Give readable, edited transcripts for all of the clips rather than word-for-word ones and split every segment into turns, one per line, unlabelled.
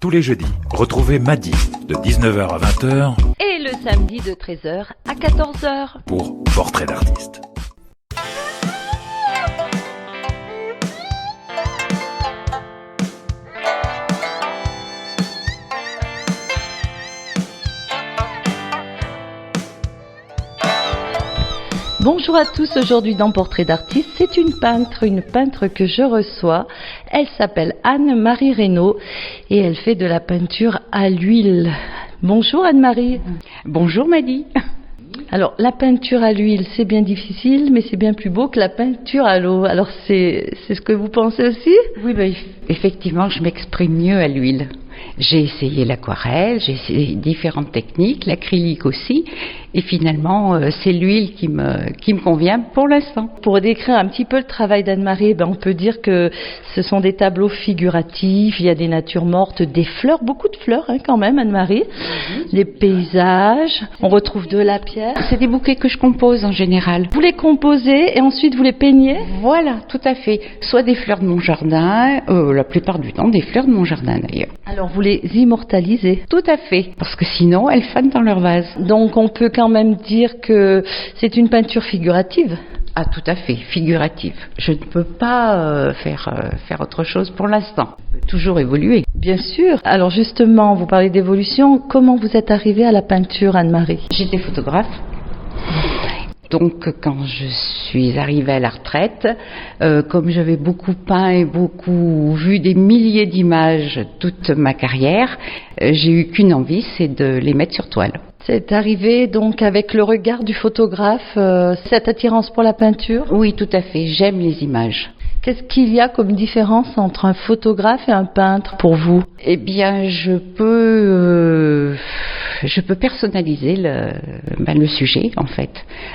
Tous les jeudis, retrouvez Madi de 19h à 20h
et le samedi de 13h à 14h
pour Portrait d'artiste.
Bonjour à tous, aujourd'hui dans Portrait d'artiste, c'est une peintre que je reçois. Elle s'appelle Anne-Marie Reynaud et elle fait de la peinture à l'huile. Bonjour Anne-Marie.
Bonjour Madi.
Alors la peinture à l'huile c'est bien difficile mais c'est bien plus beau que la peinture à l'eau. Alors c'est ce que vous pensez aussi?
Oui, effectivement je m'exprime mieux à l'huile. J'ai essayé l'aquarelle, j'ai essayé différentes techniques, l'acrylique aussi, et finalement c'est l'huile qui me convient pour l'instant.
Pour décrire un petit peu le travail d'Anne-Marie, on peut dire que ce sont des tableaux figuratifs, il y a des natures mortes, des fleurs, beaucoup de fleurs quand même Anne-Marie, des paysages, on retrouve de la pierre.
C'est des bouquets que je compose en général.
Vous les composez et ensuite vous les peignez?
Voilà, tout à fait. Soit des fleurs de mon jardin, la plupart du temps des fleurs de mon jardin d'ailleurs.
Alors vous les immortalisez?
Tout à fait, parce que sinon elles fanent dans leur vase.
Donc on peut quand même dire que c'est une peinture figurative?
Ah, tout à fait, figurative. Je ne peux pas faire autre chose pour l'instant. Je peux toujours évoluer.
Bien sûr. Alors justement, vous parlez d'évolution. Comment vous êtes arrivée à la peinture, Anne-Marie?
J'étais photographe. Donc quand je suis arrivée à la retraite, comme j'avais beaucoup peint et beaucoup vu des milliers d'images toute ma carrière, j'ai eu qu'une envie, c'est de les mettre sur toile.
C'est arrivé donc avec le regard du photographe, cette attirance pour la peinture?
Oui, tout à fait, j'aime les images.
Qu'est-ce qu'il y a comme différence entre un photographe et un peintre pour vous?
Eh bien, je peux personnaliser le sujet, en fait,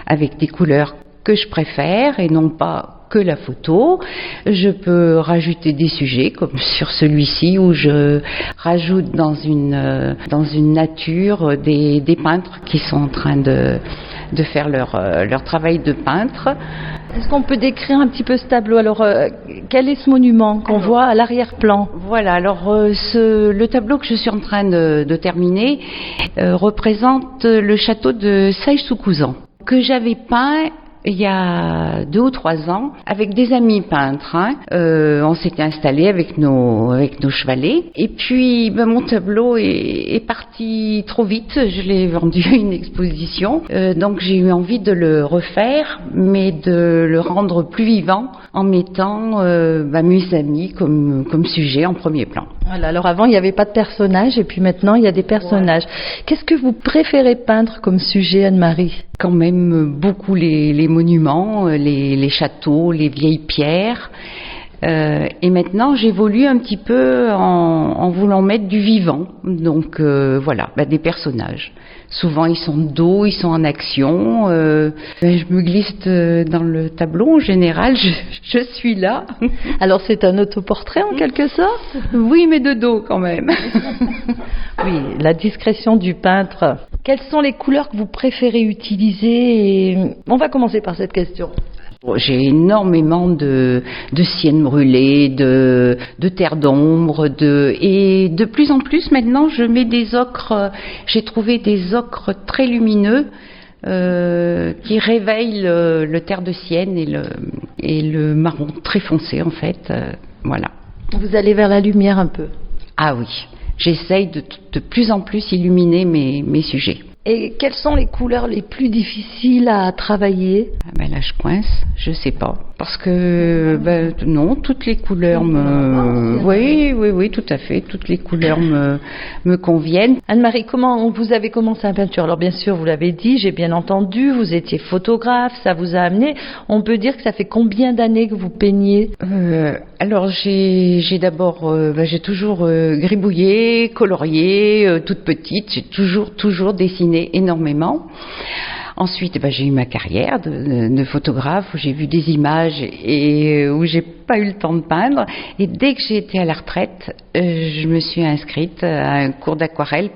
avec des couleurs que je préfère et non pas que la photo. Je peux rajouter des sujets, comme sur celui-ci, où je rajoute dans une nature des peintres qui sont en train de faire leur travail de peintre.
Est-ce qu'on peut décrire un petit peu ce tableau? Alors, quel est ce monument qu'on voit à l'arrière-plan?
Voilà, alors le tableau que je suis en train de terminer représente le château de Saï-sous-Couzan, que j'avais peint il y a 2 ou 3 ans avec des amis peintres. On s'était installés avec nos chevalets et puis mon tableau est parti trop vite. Je l'ai vendu à une exposition, donc j'ai eu envie de le refaire mais de le rendre plus vivant en mettant mes amis comme sujet en premier plan.
Voilà, alors avant il n'y avait pas de personnages et puis maintenant il y a des personnages. Ouais. Qu'est-ce que vous préférez peindre comme sujet, Anne-Marie?
Quand même beaucoup les monuments, les châteaux, les vieilles pierres. Et maintenant j'évolue un petit peu en voulant mettre du vivant. Donc voilà, des personnages. Souvent ils sont de dos, ils sont en action. Je me glisse dans le tableau en général, je suis là.
Alors c'est un autoportrait en quelque sorte?
Oui, mais de dos quand même.
Oui, la discrétion du peintre. Quelles sont les couleurs que vous préférez utiliser? Et on va commencer par cette question.
J'ai énormément de siennes brûlées, de terre d'ombre, et de plus en plus maintenant je mets des ocres. J'ai trouvé des ocres très lumineux qui réveillent le terre de sienne et le marron très foncé en fait. Voilà.
Vous allez vers la lumière un peu?
Ah oui, j'essaye de plus en plus illuminer mes sujets.
Et quelles sont les couleurs les plus difficiles à travailler?
Là je coince, je sais pas. Parce que non, toutes les couleurs oui, tout à fait, toutes les couleurs me conviennent.
Anne-Marie, comment vous avez commencé la peinture? Alors bien sûr, vous l'avez dit, j'ai bien entendu, vous étiez photographe, ça vous a amené. On peut dire que ça fait combien d'années que vous peignez?
Alors j'ai d'abord, j'ai toujours gribouillé, colorié, toute petite, j'ai toujours dessiné énormément. Ensuite, j'ai eu ma carrière de photographe où j'ai vu des images et où j'ai pas eu le temps de peindre. Et dès que j'ai été à la retraite, je me suis inscrite à un cours d'aquarelle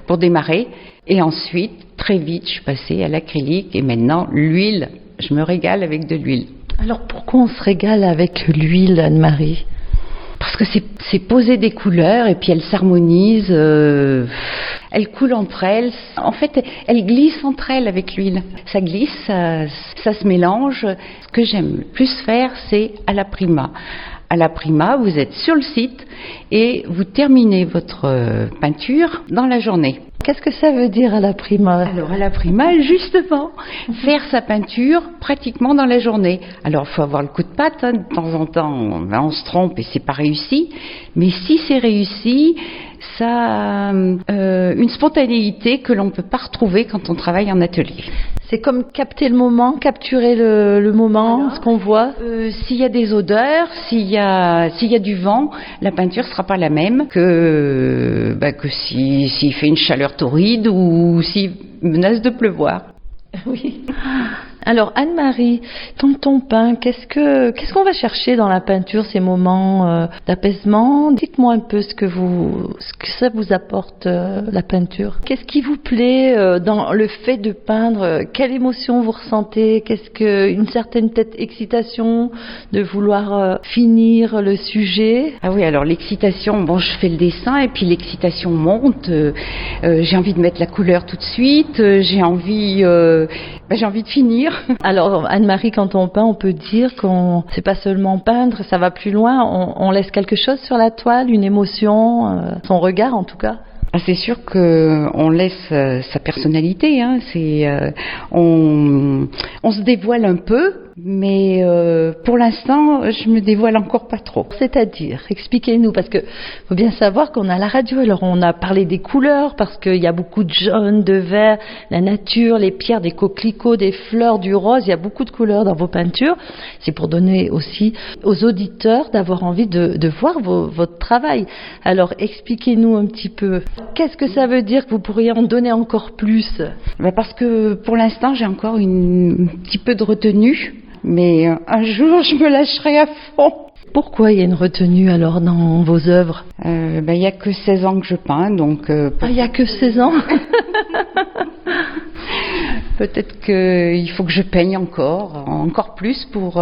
pour démarrer. Et ensuite, très vite, je suis passée à l'acrylique et maintenant l'huile. Je me régale avec de l'huile.
Alors pourquoi on se régale avec l'huile, Anne-Marie?
parce que c'est poser des couleurs et puis elles s'harmonisent, elles coulent entre elles. En fait, elles glissent entre elles avec l'huile. Ça glisse, ça se mélange. Ce que j'aime le plus faire, c'est à la prima. À la prima, vous êtes sur le site et vous terminez votre peinture dans la journée.
Qu'est-ce que ça veut dire à la prima?
Alors à la prima, justement, faire sa peinture pratiquement dans la journée. Alors il faut avoir le coup de patte, hein. De temps en temps on se trompe et c'est pas réussi, mais si c'est réussi, ça a une spontanéité que l'on ne peut pas retrouver quand on travaille en atelier.
C'est comme capter le moment, capturer le moment, voilà. Ce qu'on voit.
S'il y a des odeurs, s'il y a du vent, la peinture sera pas la même que s'il fait une chaleur torride ou s'il menace de pleuvoir.
Oui. Alors Anne-Marie, quand on peint, qu'est-ce qu'on va chercher dans la peinture, ces moments d'apaisement? Dites-moi un peu ce que ça vous apporte, la peinture. Qu'est-ce qui vous plaît dans le fait de peindre? Quelle émotion vous ressentez? Une certaine peut-être excitation de vouloir finir le sujet?
Ah oui, alors l'excitation, je fais le dessin et puis l'excitation monte. J'ai envie de mettre la couleur tout de suite. J'ai envie de finir.
Alors Anne-Marie, quand on peint, on peut dire qu'on c'est pas seulement peindre, ça va plus loin, on laisse quelque chose sur la toile, une émotion, son regard en tout cas.
Ah, c'est sûr qu'on laisse sa personnalité, hein. On se dévoile un peu, mais pour l'instant, je me dévoile encore pas trop.
C'est-à-dire, expliquez-nous, parce que faut bien savoir qu'on a la radio, alors on a parlé des couleurs, parce qu'il y a beaucoup de jaune, de vert, la nature, les pierres, des coquelicots, des fleurs, du rose, il y a beaucoup de couleurs dans vos peintures. C'est pour donner aussi aux auditeurs d'avoir envie de voir votre travail. Alors, expliquez-nous un petit peu. Qu'est-ce que ça veut dire que vous pourriez en donner encore plus?
Parce que pour l'instant, j'ai encore un petit peu de retenue. Mais un jour, je me lâcherai à fond.
Pourquoi il y a une retenue alors dans vos œuvres?
Il n'y a que 16 ans que je peins, donc...
il n'y a que 16 ans?
Peut-être qu'il faut que je peigne encore plus pour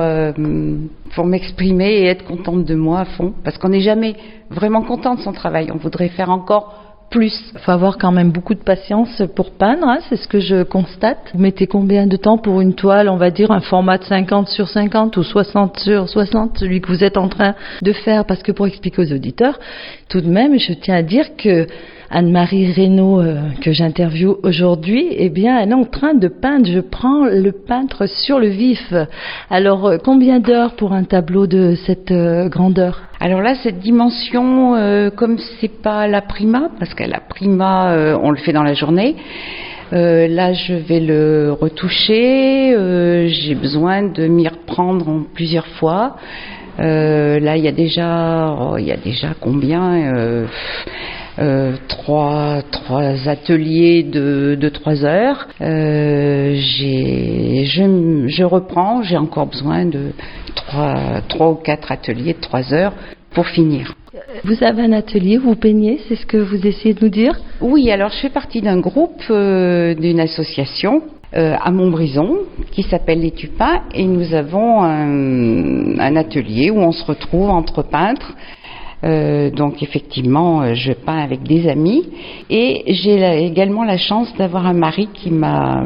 m'exprimer et être contente de moi à fond. Parce qu'on n'est jamais vraiment content de son travail. On voudrait faire encore plus.
Il faut avoir quand même beaucoup de patience pour peindre, hein, c'est ce que je constate. Vous mettez combien de temps pour une toile, on va dire un format de 50 sur 50 ou 60 sur 60, celui que vous êtes en train de faire? Parce que pour expliquer aux auditeurs, tout de même, je tiens à dire que Anne-Marie Reynaud, que j'interviewe aujourd'hui, elle est en train de peindre. Je prends le peintre sur le vif. Alors, combien d'heures pour un tableau de cette grandeur?
Alors là, cette dimension, comme c'est pas la prima, parce qu'à la prima, on le fait dans la journée. Là, je vais le retoucher. J'ai besoin de m'y reprendre en plusieurs fois. Là, il y a déjà combien? Trois ateliers de 3 heures. Je reprends, j'ai encore besoin de 3 ou 4 ateliers de 3 heures pour finir.
Vous avez un atelier, vous peignez, c'est ce que vous essayez de nous dire?
Oui, alors je fais partie d'un groupe, d'une association à Montbrison qui s'appelle Les Tupins, et nous avons un atelier où on se retrouve entre peintres. Donc effectivement, je peins avec des amis, et j'ai également la chance d'avoir un mari qui m'a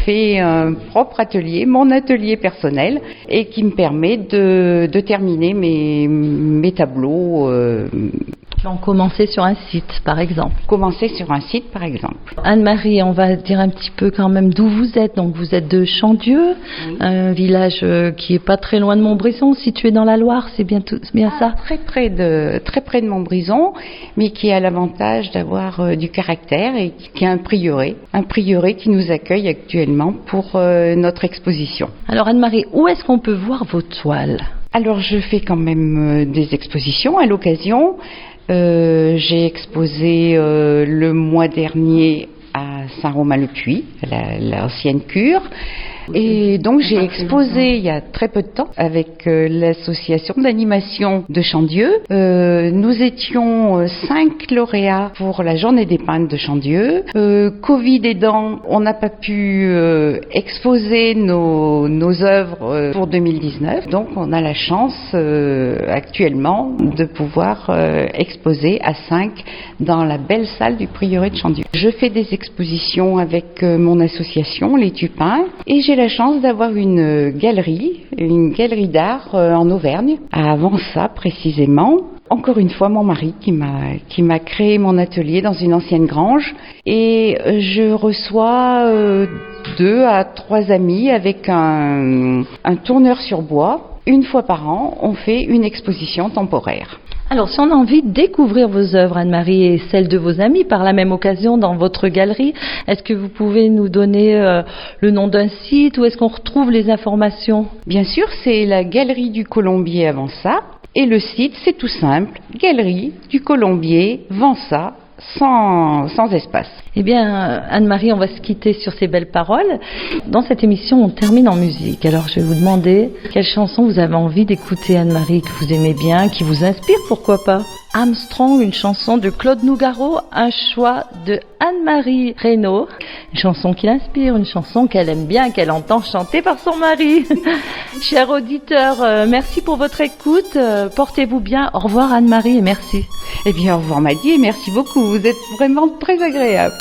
fait un propre atelier, mon atelier personnel, et qui me permet de terminer mes tableaux.
On commencer sur un site, par exemple. Anne-Marie, on va dire un petit peu quand même d'où vous êtes. Donc vous êtes de Chandieu, oui. Un village qui est pas très loin de Montbrison, situé dans la Loire, c'est bien ça?
Très près de Montbrison, mais qui a l'avantage d'avoir du caractère et qui a un prieuré qui nous accueille actuellement pour notre exposition.
Alors Anne-Marie, où est-ce qu'on peut voir vos toiles?
Alors je fais quand même des expositions à l'occasion. J'ai exposé le mois dernier à Saint-Romain-le-Puy, l'ancienne cure. Et donc j'ai exposé il y a très peu de temps avec l'association d'animation de Chandieu. Nous étions 5 lauréats pour la journée des peintres de Chandieu. Covid aidant, on n'a pas pu exposer nos œuvres pour 2019. Donc on a la chance actuellement de pouvoir exposer à 5 dans la belle salle du prieuré de Chandieu. Je fais des expositions avec mon association, les Tupins, et j'ai la chance d'avoir une galerie d'art en Auvergne, à Avançat précisément. Encore une fois, mon mari qui m'a créé mon atelier dans une ancienne grange, et je reçois 2 à 3 amis avec un tourneur sur bois. Une fois par an, on fait une exposition temporaire.
Alors, si on a envie de découvrir vos œuvres, Anne-Marie, et celles de vos amis par la même occasion dans votre galerie, est-ce que vous pouvez nous donner le nom d'un site, où est-ce qu'on retrouve les informations?
Bien sûr, c'est la Galerie du Colombier à Vansat, et le site, c'est tout simple, Galerie du Colombier, Vansat, sans espace.
Eh bien, Anne-Marie, on va se quitter sur ces belles paroles. Dans cette émission, on termine en musique. Alors, je vais vous demander quelle chanson vous avez envie d'écouter, Anne-Marie, que vous aimez bien, qui vous inspire, pourquoi pas. Armstrong, une chanson de Claude Nougaro, un choix de Anne-Marie Reynaud. Une chanson qui l'inspire, une chanson qu'elle aime bien, qu'elle entend chanter par son mari. Chers auditeurs, merci pour votre écoute. Portez-vous bien. Au revoir, Anne-Marie, et merci.
Eh bien, au revoir, Maddy, et merci beaucoup. Vous êtes vraiment très agréable.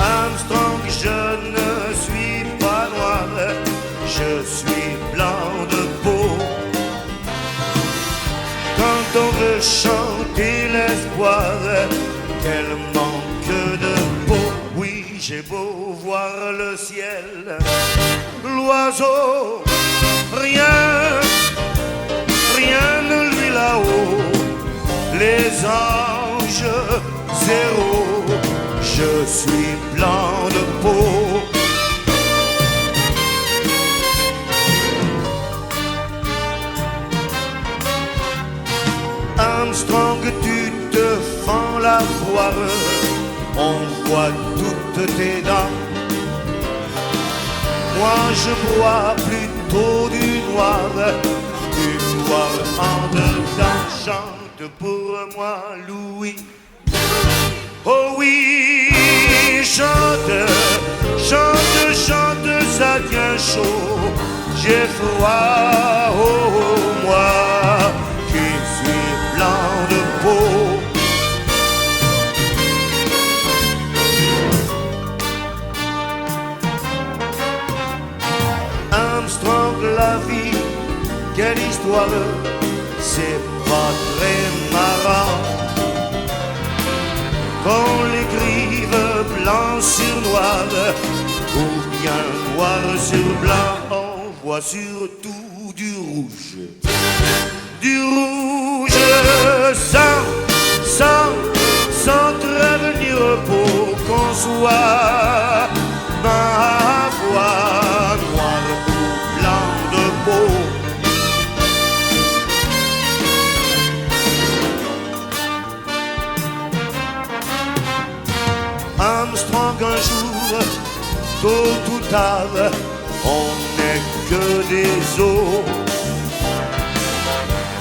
Armstrong, je ne suis pas noir, je suis blanc de peau. Quand on veut chanter l'espoir, quel manque de peau. Oui, j'ai beau voir le ciel, l'oiseau, rien ne lui là-haut. Les anges, zéro. Je suis blanc de peau. Armstrong, tu te fends la poire, on voit toutes tes dents. Moi je bois plutôt du noir en dedans. Chante pour moi, Louis. Oh oui, chante, chante, chante, ça tient chaud. J'ai froid, oh moi, qui suis blanc de peau. Armstrong, la vie, quelle histoire, c'est pas très marrant. Qu'on l'écrive blanc sur noir, ou bien noir sur blanc, on voit surtout du rouge. Du rouge sans prévenir pour qu'on soit, ma foi, noir ou blanc de peau. Armstrong, un jour, tôt ou tard, on n'est que des os.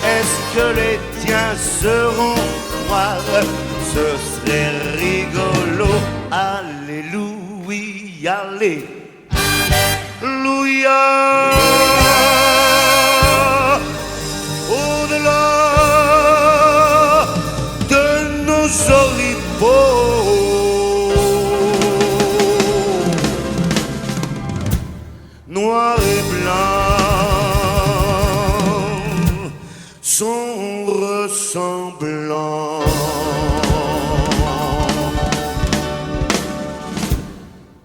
Est-ce que les tiens seront noirs? Ce serait rigolo. Alléluia, alléluia. Au-delà de nos oripeaux, noir et blanc sont ressemblants.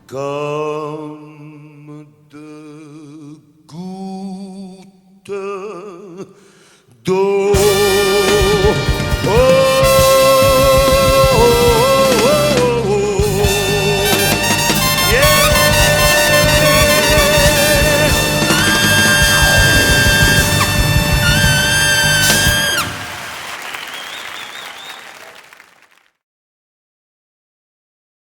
Comme